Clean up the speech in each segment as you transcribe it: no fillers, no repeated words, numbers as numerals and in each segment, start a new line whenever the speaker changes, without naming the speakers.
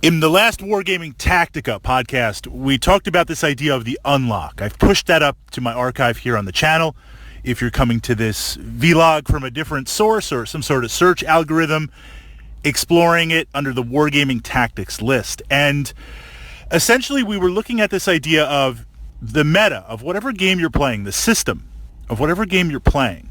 In the last Wargaming Tactica podcast, we talked about this idea of the unlock. I've pushed that up to my archive here on the channel. If you're coming to this vlog from a different source or some sort of search algorithm, exploring it under the Wargaming Tactics list. And essentially, we were looking at this idea of the meta of whatever game you're playing, the system of whatever game you're playing.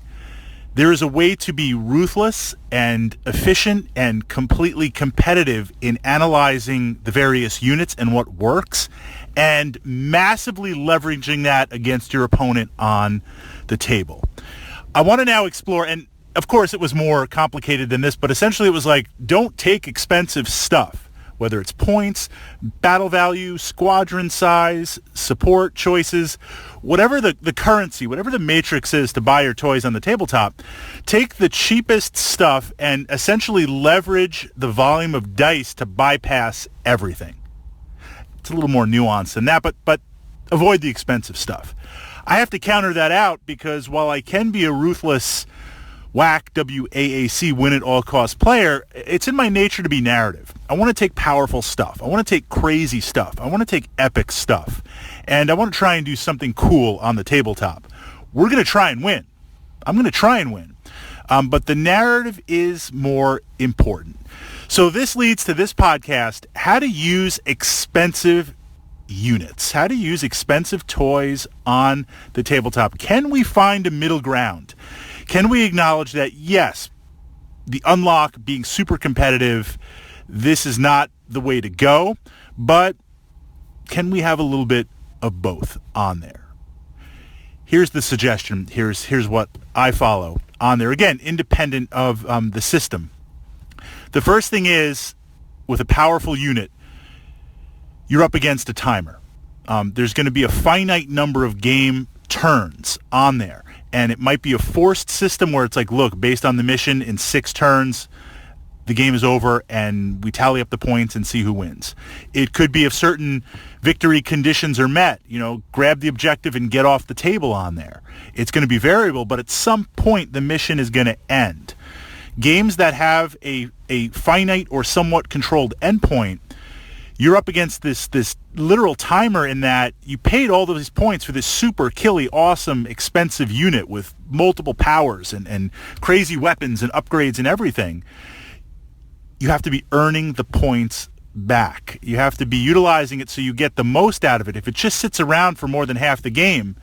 There is a way to be ruthless and efficient and completely competitive in analyzing the various units and what works, and massively leveraging that against your opponent on the table. I want to now explore, and of course it was more complicated than this, but essentially it was like, don't take expensive stuff, whether it's points, battle value, squadron size, support choices, whatever the currency, whatever the matrix is to buy your toys on the tabletop, take the cheapest stuff and essentially leverage the volume of dice to bypass everything. It's a little more nuanced than that, but avoid the expensive stuff. I have to counter that out because while I can be a ruthless whack, WAAC, win-at-all-cost player, it's in my nature to be narrative. I want to take powerful stuff. I want to take crazy stuff. I want to take epic stuff. And I want to try and do something cool on the tabletop. We're going to try and win. I'm going to try and win. But the narrative is more important. So this leads to this podcast, how to use expensive units, how to use expensive toys on the tabletop. Can we find a middle ground? Can we acknowledge that, yes, the unlock being super competitive, this is not the way to go, but can we have a little bit of both on there? Here's the suggestion. Here's what I follow on there. Again, independent of the system. The first thing is, with a powerful unit, you're up against a timer. There's going to be a finite number of game turns on there. And it might be a forced system where it's like, look, based on the mission, in 6 turns, the game is over and we tally up the points and see who wins. It could be if certain victory conditions are met, grab the objective and get off the table on there. It's going to be variable, but at some point the mission is going to end. Games that have a finite or somewhat controlled endpoint, you're up against this literal timer in that you paid all of these points for this super killy, awesome, expensive unit with multiple powers and crazy weapons and upgrades and everything. You have to be earning the points back. You have to be utilizing it so you get the most out of it. If it just sits around for more than half the game,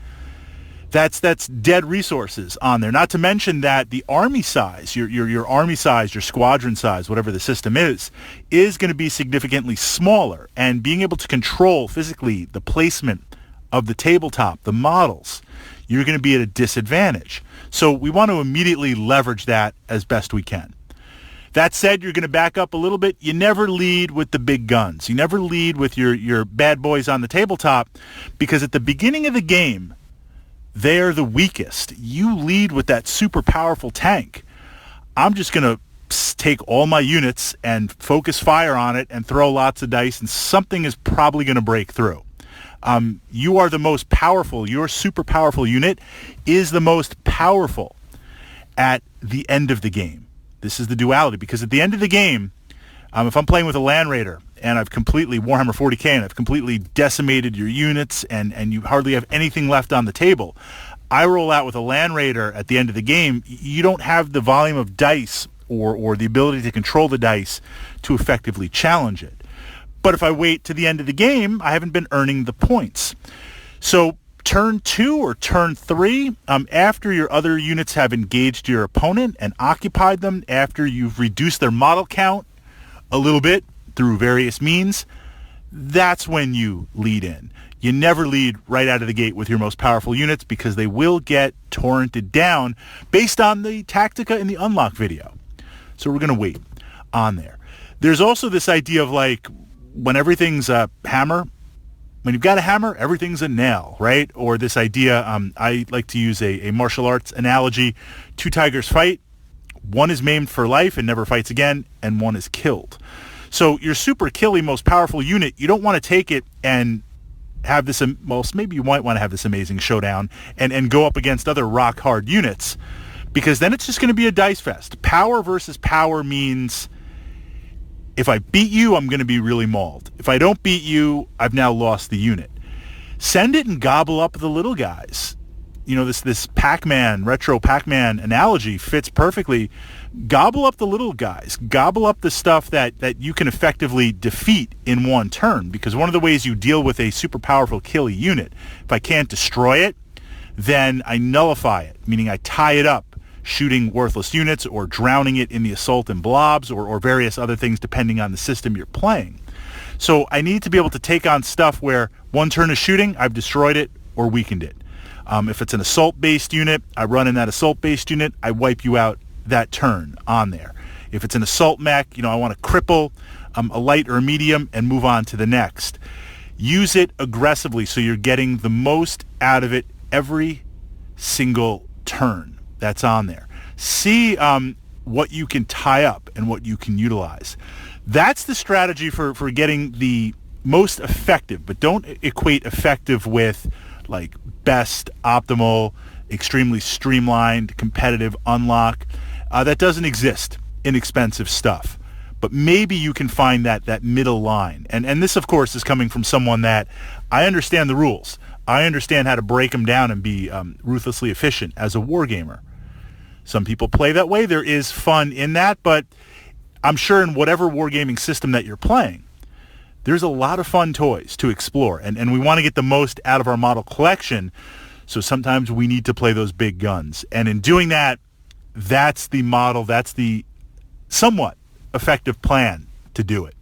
that's dead resources on there. Not to mention that the army size, your army size, your squadron size, whatever the system is going to be significantly smaller. And being able to control physically the placement of the tabletop, the models, you're going to be at a disadvantage. So we want to immediately leverage that as best we can. That said, you're going to back up a little bit. You never lead with the big guns. You never lead with your bad boys on the tabletop, because at the beginning of the game, they're the weakest. You lead with that super powerful tank. I'm just going to take all my units and focus fire on it and throw lots of dice, and something is probably going to break through. You are the most powerful. Your super powerful unit is the most powerful at the end of the game. This is the duality, because at the end of the game, if I'm playing with a Land Raider and I've completely, Warhammer 40k, and I've completely decimated your units and you hardly have anything left on the table, I roll out with a Land Raider at the end of the game. You don't have the volume of dice or the ability to control the dice to effectively challenge it. But if I wait to the end of the game, I haven't been earning the points. So turn 2 or turn 3, after your other units have engaged your opponent and occupied them, after you've reduced their model count a little bit through various means, that's when you lead in. You never lead right out of the gate with your most powerful units, because they will get torrented down based on the Tactica in the Unlock video. So we're going to wait on there. There's also this idea of like, when everything's a hammer, when you've got a hammer, everything's a nail, right? Or this idea, I like to use a martial arts analogy. 2 tigers fight. One is maimed for life and never fights again, and one is killed. So your super killy, most powerful unit, you don't want to take it and have this, well, maybe you might want to have this amazing showdown and go up against other rock-hard units, because then it's just going to be a dice fest. Power versus power means If I beat you, I'm going to be really mauled. If I don't beat you, I've now lost the unit. Send it and gobble up the little guys. This Pac-Man, retro Pac-Man analogy fits perfectly. Gobble up the little guys. Gobble up the stuff that you can effectively defeat in one turn, because one of the ways you deal with a super powerful killy unit, if I can't destroy it, then I nullify it, meaning I tie it up, shooting worthless units or drowning it in the assault and blobs or various other things depending on the system you're playing. So I need to be able to take on stuff where one turn of shooting, I've destroyed it or weakened it. If it's an assault-based unit, I run in that assault-based unit, I wipe you out that turn on there. If it's an assault mech, I want to cripple a light or a medium and move on to the next. Use it aggressively so you're getting the most out of it every single turn that's on there. See what you can tie up and what you can utilize. That's the strategy for getting the most effective, but don't equate effective with like best, optimal, extremely streamlined, competitive, unlock. That doesn't exist in expensive stuff. But maybe you can find that middle line. And this, of course, is coming from someone that I understand the rules. I understand how to break them down and be ruthlessly efficient as a wargamer. Some people play that way. There is fun in that, but I'm sure in whatever wargaming system that you're playing, there's a lot of fun toys to explore, and we want to get the most out of our model collection, so sometimes we need to play those big guns. And in doing that, that's the model, that's the somewhat effective plan to do it.